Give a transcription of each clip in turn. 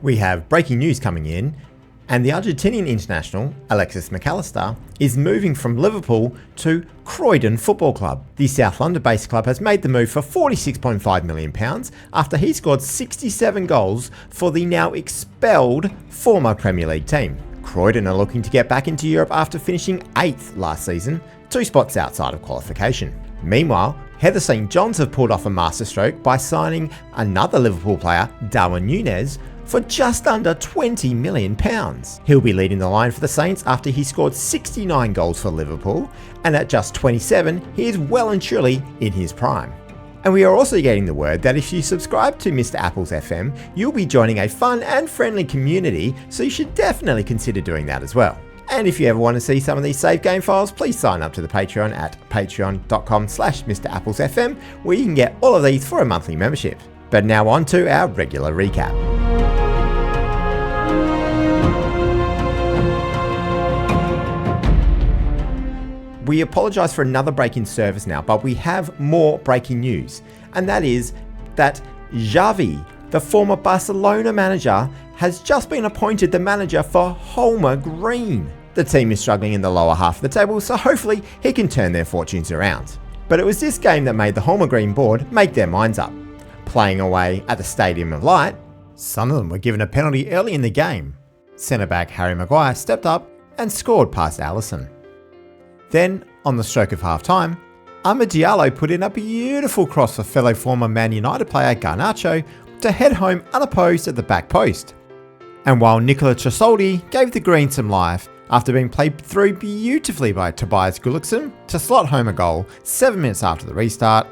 We have breaking news coming in, and the Argentinian international, Alexis McAllister, is moving from Liverpool to Croydon Football Club. The South London-based club has made the move for £46.5 million after he scored 67 goals for the now expelled former Premier League team. Croydon are looking to get back into Europe after finishing 8th last season, 2 spots outside of qualification. Meanwhile, Heather St John's have pulled off a masterstroke by signing another Liverpool player, Darwin Núñez, for just under £20 million. He'll be leading the line for the Saints after he scored 69 goals for Liverpool, and at just 27, he is well and truly in his prime. And we are also getting the word that if you subscribe to Mr. Apples FM, you'll be joining a fun and friendly community, so you should definitely consider doing that as well. And if you ever want to see some of these save game files, please sign up to the Patreon at patreon.com/MrApplesFM, where you can get all of these for a monthly membership. But now on to our regular recap. We apologise for another break in service now, but we have more breaking news, and that is that Xavi, the former Barcelona manager, has just been appointed the manager for Holmer Green. The team is struggling in the lower half of the table, so hopefully he can turn their fortunes around. But it was this game that made the Holmer Green board make their minds up. Playing away at the Stadium of Light, Sunderland were given a penalty early in the game. Centre-back Harry Maguire stepped up and scored past Alisson. Then, on the stroke of half-time, Amad Diallo put in a beautiful cross for fellow former Man United player Garnacho to head home unopposed at the back post. And while Nicola Tresoldi gave the Green some life after being played through beautifully by Tobias Gullikson to slot home a goal 7 minutes after the restart,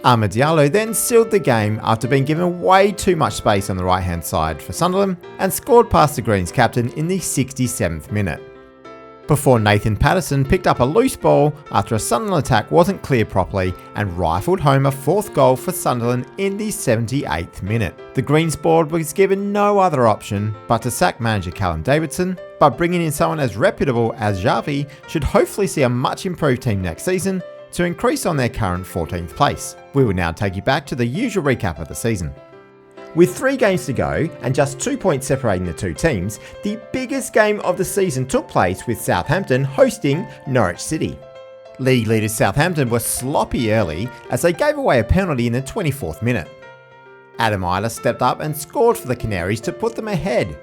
Amad Diallo then sealed the game after being given way too much space on the right-hand side for Sunderland and scored past the Greens captain in the 67th minute. Before Nathan Patterson picked up a loose ball after a Sunderland attack wasn't cleared properly and rifled home a 4th goal for Sunderland in the 78th minute. The Greens board was given no other option but to sack manager Callum Davidson, but bringing in someone as reputable as Xavi should hopefully see a much improved team next season to increase on their current 14th place. We will now take you back to the usual recap of the season. With 3 games to go and just 2 points separating the two teams, the biggest game of the season took place with Southampton hosting Norwich City. League leaders Southampton were sloppy early as they gave away a penalty in the 24th minute. Adam Idah stepped up and scored for the Canaries to put them ahead.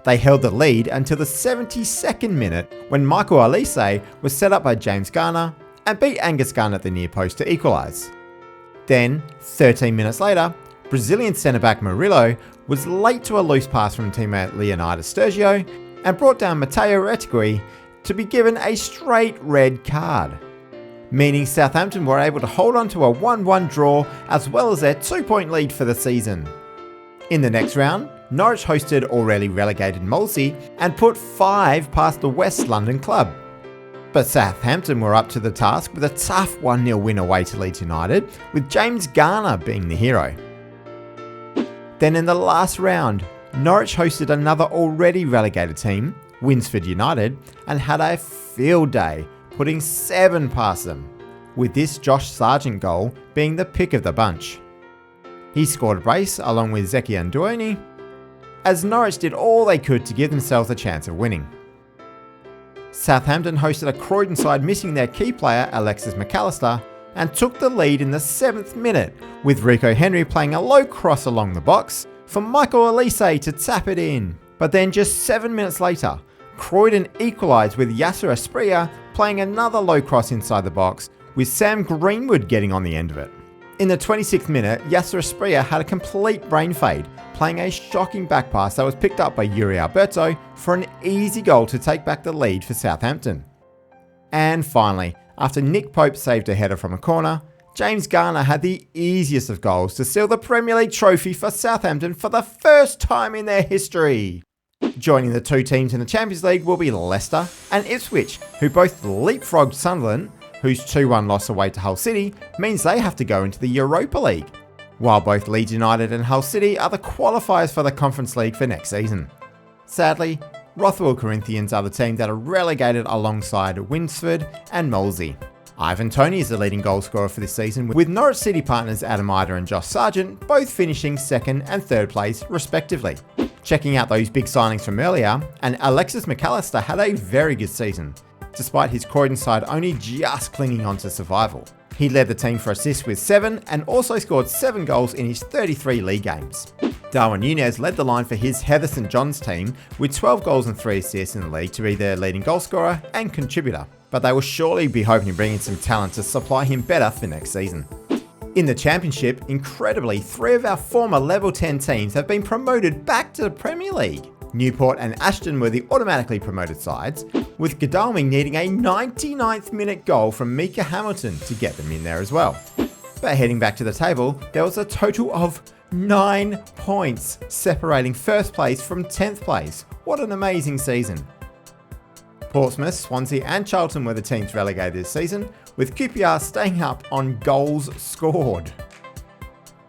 They held the lead until the 72nd minute when Michael Olise was set up by James Garner and beat Angus Gunn at the near post to equalise. Then, 13 minutes later, Brazilian centre-back Murillo was late to a loose pass from teammate Leonidas Sturgio and brought down Matteo Retegui to be given a straight red card, meaning Southampton were able to hold on to a 1-1 draw as well as their 2-point lead for the season. In the next round, Norwich hosted already relegated Molesey and put 5 past the West London club. But Southampton were up to the task with a tough 1-0 win away to Leeds United, with James Garner being the hero. Then in the last round, Norwich hosted another already relegated team, Winsford United, and had a field day, putting 7 past them, with this Josh Sargent goal being the pick of the bunch. He scored a brace along with Zeki Anduoni, as Norwich did all they could to give themselves a chance of winning. Southampton hosted a Croydon side missing their key player Alexis McAllister and took the lead in the 7th minute, with Rico Henry playing a low cross along the box for Michael Olise to tap it in. But then just 7 minutes later, Croydon equalised with Yasser Asprilla playing another low cross inside the box, with Sam Greenwood getting on the end of it. In the 26th minute, Yasser Asprilla had a complete brain fade, playing a shocking back pass that was picked up by Yuri Alberto for an easy goal to take back the lead for Southampton. And finally, after Nick Pope saved a header from a corner, James Garner had the easiest of goals to seal the Premier League trophy for Southampton for the first time in their history. Joining the 2 teams in the Champions League will be Leicester and Ipswich, who both leapfrogged Sunderland, whose 2-1 loss away to Hull City means they have to go into the Europa League, while both Leeds United and Hull City are the qualifiers for the Conference League for next season. Sadly, Rothwell Corinthians are the team that are relegated alongside Winsford and Molesey. Ivan Toney is the leading goalscorer for this season, with Norwich City partners Adam Idah and Josh Sargent both finishing 2nd and 3rd place respectively. Checking out those big signings from earlier, and Alexis McAllister had a very good season, despite his Croydon side only just clinging on to survival. He led the team for assists with 7 and also scored 7 goals in his 33 league games. Darwin Núñez led the line for his Heather St John's team with 12 goals and 3 assists in the league to be their leading goal scorer and contributor, but they will surely be hoping to bring in some talent to supply him better for next season. In the Championship, incredibly, 3 of our former Level 10 teams have been promoted back to the Premier League. Newport and Ashton were the automatically promoted sides, with Godalming needing a 99th minute goal from Mika Hamilton to get them in there as well. But heading back to the table, there was a total of 9 points separating first place from 10th place. What an amazing season. Portsmouth, Swansea and Charlton were the teams relegated this season, with QPR staying up on goals scored.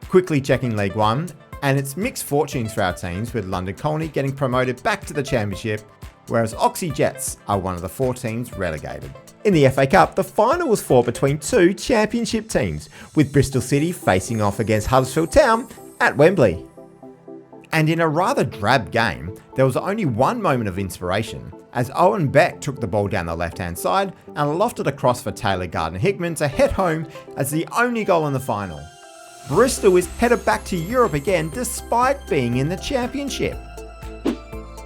Quickly checking League One, and it's mixed fortunes for our teams, with London Colney getting promoted back to the Championship, whereas Oxy Jets are one of the 4 teams relegated. In the FA Cup, the final was fought between 2 Championship teams, with Bristol City facing off against Huddersfield Town at Wembley. And in a rather drab game, there was only one moment of inspiration, as Owen Beck took the ball down the left-hand side and lofted across for Taylor Gardner-Hickman to head home as the only goal in the final. Bristol is headed back to Europe again despite being in the Championship.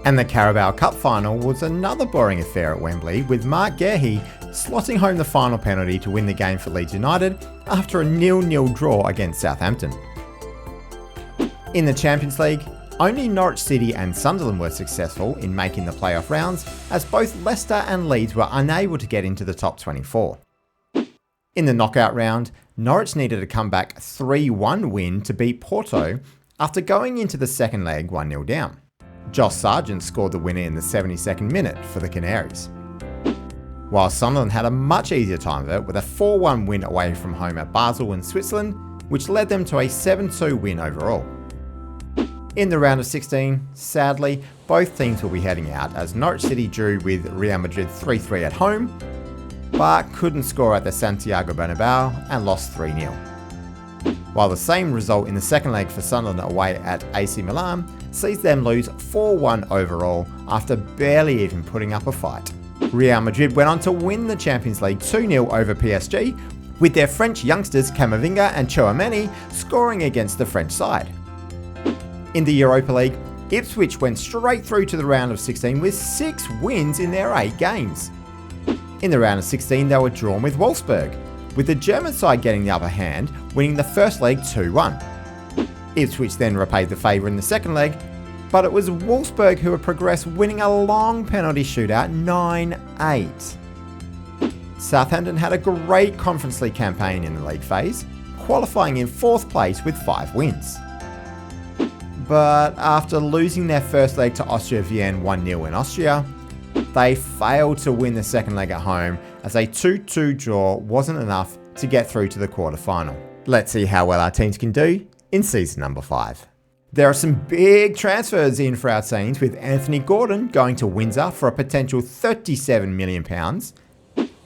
And the Carabao Cup final was another boring affair at Wembley, with Mark Gehi slotting home the final penalty to win the game for Leeds United after a 0-0 draw against Southampton. In the Champions League, only Norwich City and Sunderland were successful in making the playoff rounds, as both Leicester and Leeds were unable to get into the top 24. In the knockout round, Norwich needed a comeback 3-1 win to beat Porto after going into the second leg 1-0 down. Josh Sargent scored the winner in the 72nd minute for the Canaries. While Sunderland had a much easier time of it with a 4-1 win away from home at Basel in Switzerland, which led them to a 7-2 win overall. In the round of 16, sadly, both teams will be heading out, as Norwich City drew with Real Madrid 3-3 at home, but couldn't score at the Santiago Bernabeu and lost 3-0. While the same result in the second leg for Sunderland away at AC Milan sees them lose 4-1 overall after barely even putting up a fight. Real Madrid went on to win the Champions League 2-0 over PSG, with their French youngsters Camavinga and Tchouaméni scoring against the French side. In the Europa League, Ipswich went straight through to the round of 16 with 6 wins in their 8 games. In the round of 16, they were drawn with Wolfsburg, with the German side getting the upper hand, winning the first leg 2-1. Ipswich then repaid the favour in the second leg, but it was Wolfsburg who had progressed, winning a long penalty shootout 9-8. Southampton had a great Conference League campaign in the league phase, qualifying in 4th place with 5 wins. But after losing their first leg to Austria Vienna 1-0 in Austria, they failed to win the second leg at home, as a 2-2 draw wasn't enough to get through to the quarter-final. Let's see how well our teams can do in season number 5. There are some big transfers in for our teams, with Anthony Gordon going to Windsor for a potential £37 million,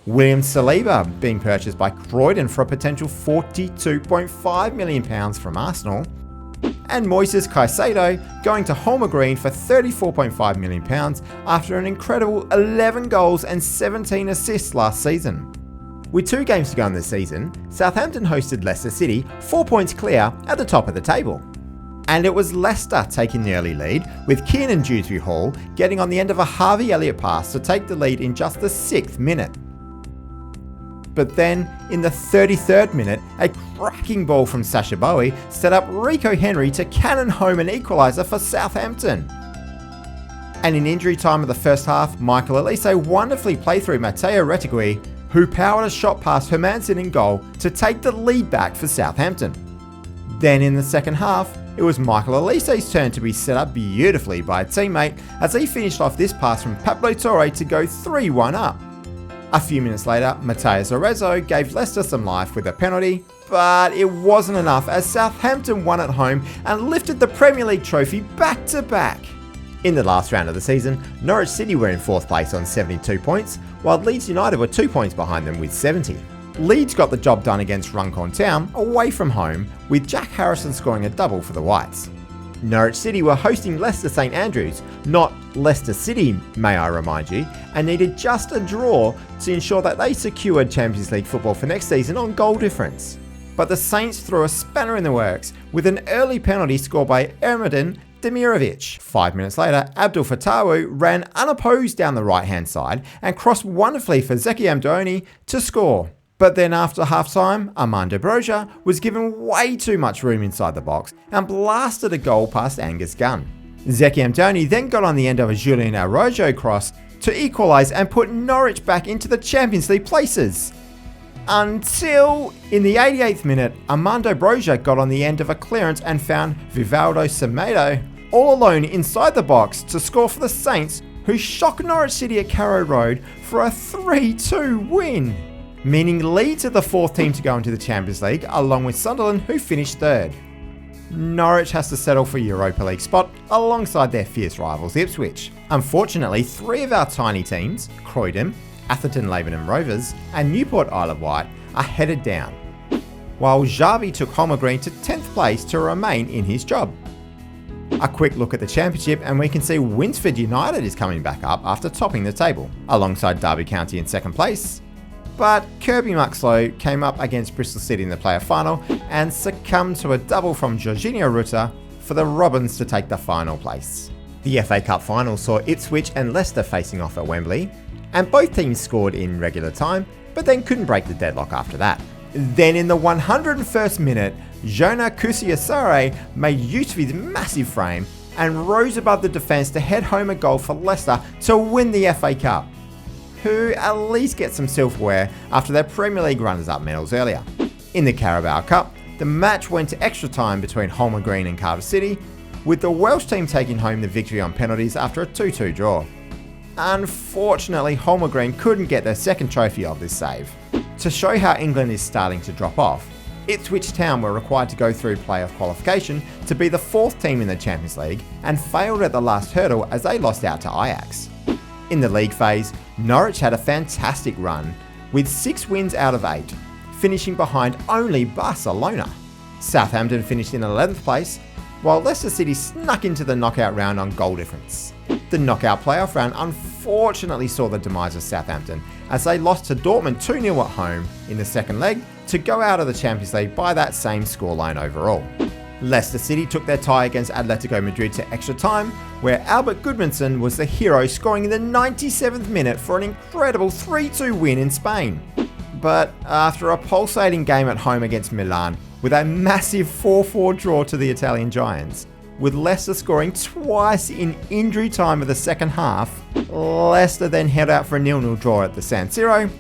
William Saliba being purchased by Croydon for a potential £42.5 million from Arsenal, and Moises Caicedo going to Holmer Green for £34.5 million after an incredible 11 goals and 17 assists last season. With 2 games to go in the season, Southampton hosted Leicester City 4 points clear at the top of the table. And it was Leicester taking the early lead, with Kiernan Dewsbury-Hall getting on the end of a Harvey Elliott pass to take the lead in just the 6th minute. But then, in the 33rd minute, a cracking ball from Sacha Bowie set up Rico Henry to cannon home an equaliser for Southampton. And in injury time of the first half, Michael Elise wonderfully played through Matteo Retegui, who powered a shot past Hermansen in goal to take the lead back for Southampton. Then in the second half, it was Michael Elise's turn to be set up beautifully by a teammate, as he finished off this pass from Pablo Torre to go 3-1 up. A few minutes later, Mateus Arezzo gave Leicester some life with a penalty, but it wasn't enough, as Southampton won at home and lifted the Premier League trophy back to back. In the last round of the season, Norwich City were in 4th place on 72 points, while Leeds United were 2 points behind them with 70. Leeds got the job done against Runcorn Town away from home, with Jack Harrison scoring a double for the Whites. Norwich City were hosting Leicester St Andrews, not Leicester City, may I remind you, and needed just a draw to ensure that they secured Champions League football for next season on goal difference. But the Saints threw a spanner in the works with an early penalty scored by Ermedin Demirovic. 5 minutes later, Abdul Fatawu ran unopposed down the right-hand side and crossed wonderfully for Zeki Amdoni to score. But then after half-time, Armando Broja was given way too much room inside the box and blasted a goal past Angus Gunn. Zeki Amdoni then got on the end of a Julian Araujo cross to equalise and put Norwich back into the Champions League places. Until, in the 88th minute, Armando Broja got on the end of a clearance and found Vivaldo Semedo all alone inside the box to score for the Saints, who shocked Norwich City at Carrow Road for a 3-2 win. Meaning Leeds are the fourth team to go into the Champions League, along with Sunderland, who finished third. Norwich has to settle for a Europa League spot alongside their fierce rivals Ipswich. Unfortunately, 3 of our tiny teams, Croydon, Atherton Lavenham Rovers and Newport Isle of Wight, are headed down, while Xavi took Holmer Green to 10th place to remain in his job. A quick look at the championship and we can see Winsford United is coming back up after topping the table, alongside Derby County in second place. But Kirby Muxloe came up against Bristol City in the playoff final and succumbed to a double from Jorginho Rutter for the Robins to take the final place. The FA Cup final saw Ipswich and Leicester facing off at Wembley, and both teams scored in regular time, but then couldn't break the deadlock after that. Then in the 101st minute, Jonah Kusiasare made use of his massive frame and rose above the defence to head home a goal for Leicester to win the FA Cup, who at least get some silverware after their Premier League runners-up medals earlier. In the Carabao Cup, the match went to extra time between Holmer Green and Cardiff City, with the Welsh team taking home the victory on penalties after a 2-2 draw. Unfortunately, Holmer Green couldn't get their second trophy of this save. To show how England is starting to drop off, Ipswich Town were required to go through playoff qualification to be the fourth team in the Champions League and failed at the last hurdle as they lost out to Ajax. In the league phase, Norwich had a fantastic run with 6 wins out of 8, finishing behind only Barcelona. Southampton finished in 11th place, while Leicester City snuck into the knockout round on goal difference. The knockout playoff round unfortunately saw the demise of Southampton as they lost to Dortmund 2-0 at home in the second leg to go out of the Champions League by that same scoreline overall. Leicester City took their tie against Atletico Madrid to extra time, where Albert Gudmundsson was the hero, scoring in the 97th minute for an incredible 3-2 win in Spain. But after a pulsating game at home against Milan, with a massive 4-4 draw to the Italian Giants, with Leicester scoring twice in injury time of the second half, Leicester then held out for a 0-0 draw at the San Siro,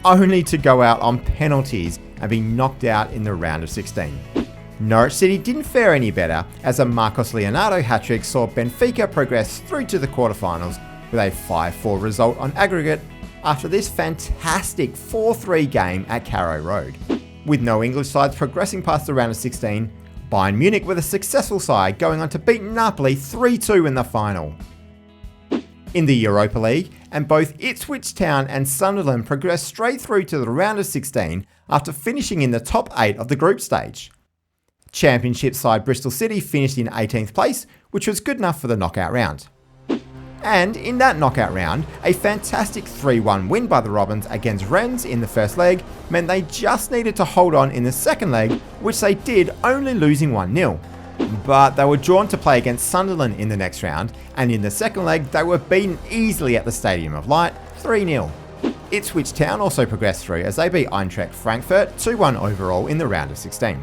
only to go out on penalties and be knocked out in the round of 16. Norwich City didn't fare any better as a Marcos Leonardo hat-trick saw Benfica progress through to the quarterfinals with a 5-4 result on aggregate after this fantastic 4-3 game at Carrow Road. With no English sides progressing past the round of 16, Bayern Munich were the successful side going on to beat Napoli 3-2 in the final. In the Europa League, and both Ipswich Town and Sunderland progressed straight through to the round of 16 after finishing in the top 8 of the group stage. Championship side Bristol City finished in 18th place, which was good enough for the knockout round. And in that knockout round, a fantastic 3-1 win by the Robins against Rennes in the first leg meant they just needed to hold on in the second leg, which they did, only losing 1-0. But they were drawn to play against Sunderland in the next round, and in the second leg they were beaten easily at the Stadium of Light, 3-0. Ipswich Town also progressed through as they beat Eintracht Frankfurt 2-1 overall in the round of 16.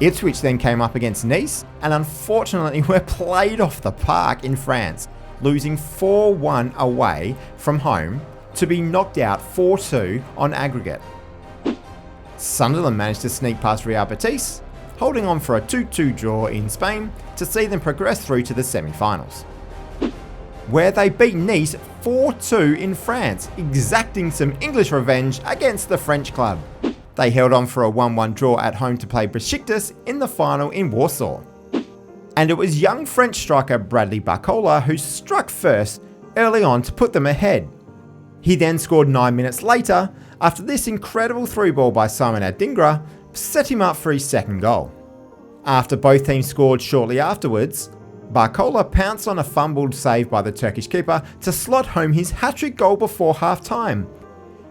Ipswich then came up against Nice and unfortunately were played off the park in France, losing 4-1 away from home to be knocked out 4-2 on aggregate. Sunderland managed to sneak past Real Betis, holding on for a 2-2 draw in Spain to see them progress through to the semi-finals, where they beat Nice 4-2 in France, exacting some English revenge against the French club. They held on for a 1-1 draw at home to play Besiktas in the final in Warsaw. And it was young French striker Bradley Barcola who struck first early on to put them ahead. He then scored 9 minutes later after this incredible through ball by Simon Adingra set him up for his second goal. After both teams scored shortly afterwards, Barcola pounced on a fumbled save by the Turkish keeper to slot home his hat-trick goal before half-time.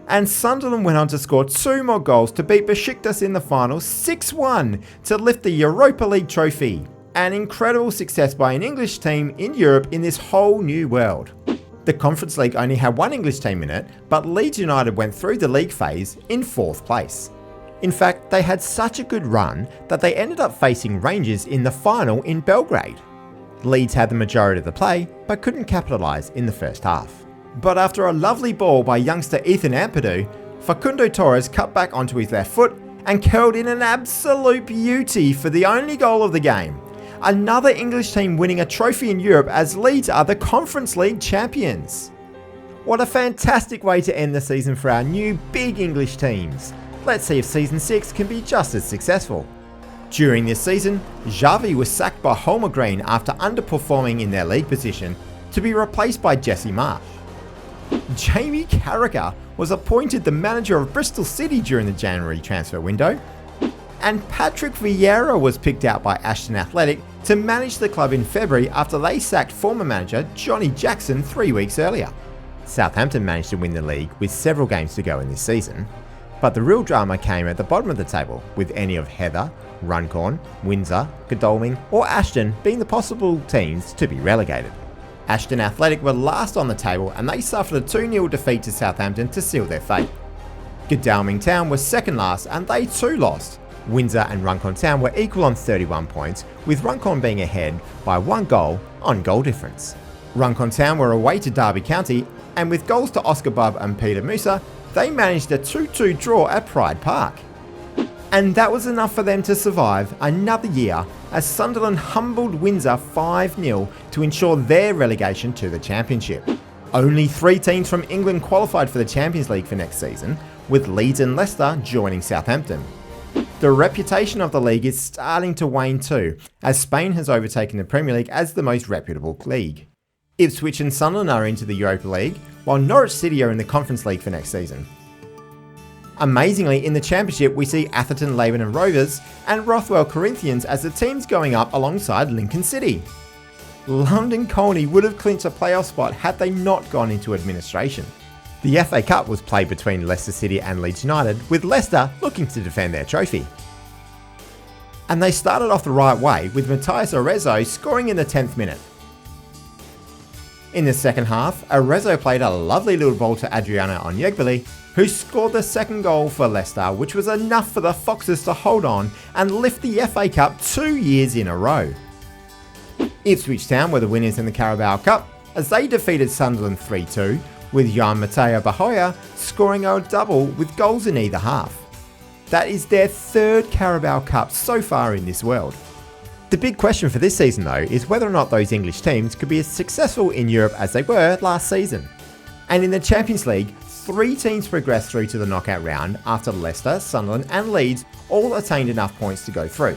And Sunderland went on to score 2 more goals to beat Besiktas in the final 6-1 to lift the Europa League trophy. An incredible success by an English team in Europe in this whole new world. The Conference League only had 1 English team in it, but Leeds United went through the league phase in 4th place. In fact, they had such a good run that they ended up facing Rangers in the final in Belgrade. Leeds had the majority of the play, but couldn't capitalise in the first half. But after a lovely ball by youngster Ethan Ampadu, Facundo Torres cut back onto his left foot and curled in an absolute beauty for the only goal of the game. Another English team winning a trophy in Europe as Leeds are the Conference League champions. What a fantastic way to end the season for our new big English teams. Let's see if season 6 can be just as successful. During this season, Xavi was sacked by Holmer after underperforming in their league position to be replaced by Jesse Marsh. Jamie Carragher was appointed the manager of Bristol City during the January transfer window. And Patrick Vieira was picked out by Ashton Athletic to manage the club in February after they sacked former manager Johnny Jackson 3 weeks earlier. Southampton managed to win the league with several games to go in this season, but the real drama came at the bottom of the table, with any of Heather, Runcorn, Windsor, Godalming or Ashton being the possible teams to be relegated. Ashton Athletic were last on the table and they suffered a 2-0 defeat to Southampton to seal their fate. Godalming Town was second last and they too lost. Windsor and Runcorn Town were equal on 31 points, with Runcorn being ahead by 1 goal on goal difference. Runcorn Town were away to Derby County, and with goals to Oscar Bubb and Peter Musa, they managed a 2-2 draw at Pride Park. And that was enough for them to survive another year as Sunderland humbled Windsor 5-0 to ensure their relegation to the Championship. Only 3 teams from England qualified for the Champions League for next season, with Leeds and Leicester joining Southampton. The reputation of the league is starting to wane too, as Spain has overtaken the Premier League as the most reputable league. Ipswich and Sunderland are into the Europa League, while Norwich City are in the Conference League for next season. Amazingly, in the Championship we see Atherton, Labour and Rovers and Rothwell Corinthians as the teams going up alongside Lincoln City. London Colney would have clinched a playoff spot had they not gone into administration. The FA Cup was played between Leicester City and Leeds United, with Leicester looking to defend their trophy. And they started off the right way, with Matthias Arezzo scoring in the 10th minute. In the second half, Arezzo played a lovely little ball to Adriano Onyegbeli, who scored the second goal for Leicester, which was enough for the Foxes to hold on and lift the FA Cup 2 years in a row. Ipswich Town were the winners in the Carabao Cup, as they defeated Sunderland 3-2, with Jan Mateo Bahoya scoring a double with goals in either half. That is their 3rd Carabao Cup so far in this world. The big question for this season though is whether or not those English teams could be as successful in Europe as they were last season. And in the Champions League, 3 teams progressed through to the knockout round after Leicester, Sunderland and Leeds all attained enough points to go through.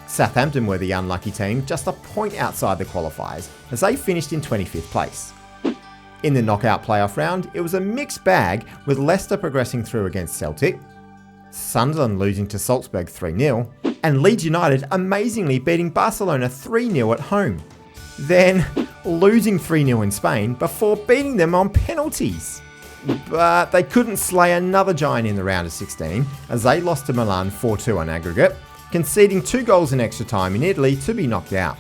Southampton were the unlucky team, just a point outside the qualifiers, as they finished in 25th place. In the knockout playoff round, it was a mixed bag, with Leicester progressing through against Celtic, Sunderland losing to Salzburg 3-0, and Leeds United amazingly beating Barcelona 3-0 at home. Then losing 3-0 in Spain before beating them on penalties. But they couldn't slay another giant in the round of 16, as they lost to Milan 4-2 on aggregate, conceding 2 goals in extra time in Italy to be knocked out.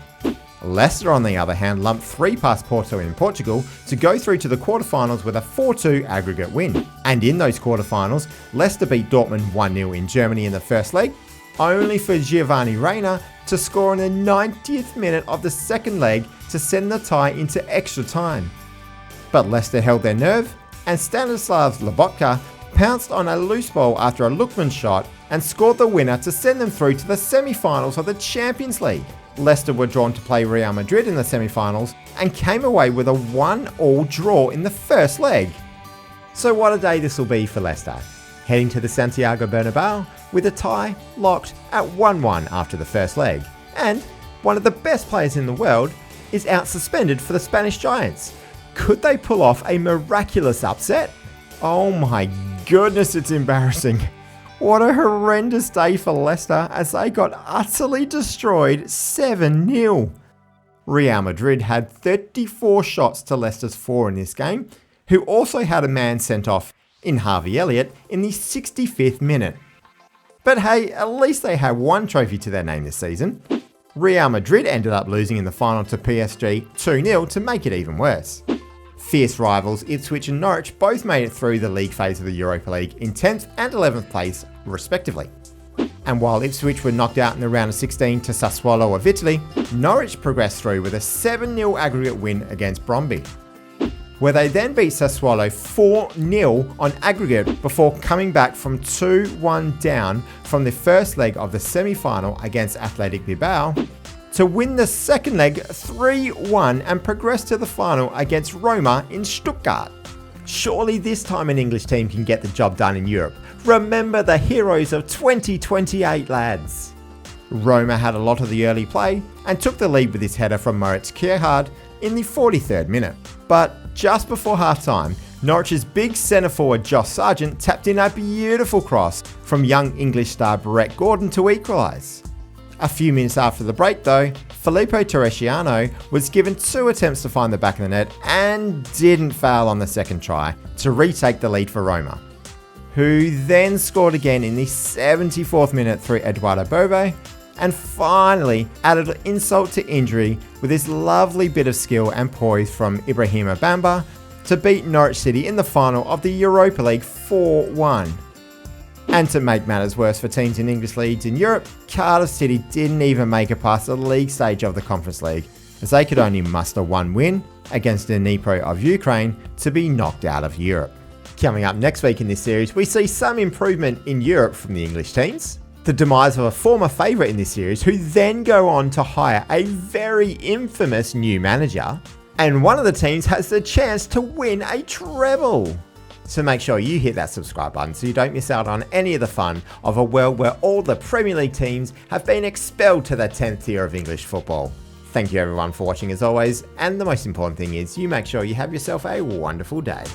Leicester, on the other hand, lumped 3 past Porto in Portugal to go through to the quarterfinals with a 4-2 aggregate win. And in those quarterfinals, Leicester beat Dortmund 1-0 in Germany in the first leg, only for Giovanni Reina to score in the 90th minute of the second leg to send the tie into extra time. But Leicester held their nerve, and Stanislav Lobotka pounced on a loose ball after a Lookman shot and scored the winner to send them through to the semi-finals of the Champions League. Leicester were drawn to play Real Madrid in the semi-finals and came away with a 1-1 draw in the first leg. So what a day this will be for Leicester, heading to the Santiago Bernabeu with a tie locked at 1-1 after the first leg. And one of the best players in the world is out suspended for the Spanish Giants. Could they pull off a miraculous upset? Oh my goodness, it's embarrassing. What a horrendous day for Leicester as they got utterly destroyed 7-0. Real Madrid had 34 shots to Leicester's 4 in this game, who also had a man sent off in Harvey Elliott in the 65th minute. But hey, at least they have one trophy to their name this season. Real Madrid ended up losing in the final to PSG 2-0 to make it even worse. Fierce rivals Ipswich and Norwich both made it through the league phase of the Europa League in 10th and 11th place respectively. And while Ipswich were knocked out in the round of 16 to Sassuolo of Italy, Norwich progressed through with a 7-0 aggregate win against Brøndby, where they then beat Sassuolo 4-0 on aggregate before coming back from 2-1 down from the first leg of the semi-final against Athletic Bilbao to win the second leg 3-1 and progress to the final against Roma in Stuttgart. Surely this time an English team can get the job done in Europe. Remember the heroes of 2028, lads. Roma had a lot of the early play and took the lead with his header from Moritz Kjærgaard in the 43rd minute. But just before half-time, Norwich's big centre forward Josh Sargent tapped in a beautiful cross from young English star Brett Gordon to equalise. A few minutes after the break though, Filippo Teresiano was given 2 attempts to find the back of the net and didn't fail on the second try to retake the lead for Roma, who then scored again in the 74th minute through Eduardo Bove and finally added insult to injury with this lovely bit of skill and poise from Ibrahima Bamba to beat Norwich City in the final of the Europa League 4-1. And to make matters worse for teams in English leagues in Europe, Cardiff City didn't even make it past the league stage of the Conference League, as they could only muster one win against Dnipro of Ukraine to be knocked out of Europe. Coming up next week in this series, we see some improvement in Europe from the English teams, the demise of a former favourite in this series who then go on to hire a very infamous new manager, and one of the teams has the chance to win a treble. So make sure you hit that subscribe button so you don't miss out on any of the fun of a world where all the Premier League teams have been expelled to the 10th tier of English football. Thank you everyone for watching as always, and the most important thing is you make sure you have yourself a wonderful day.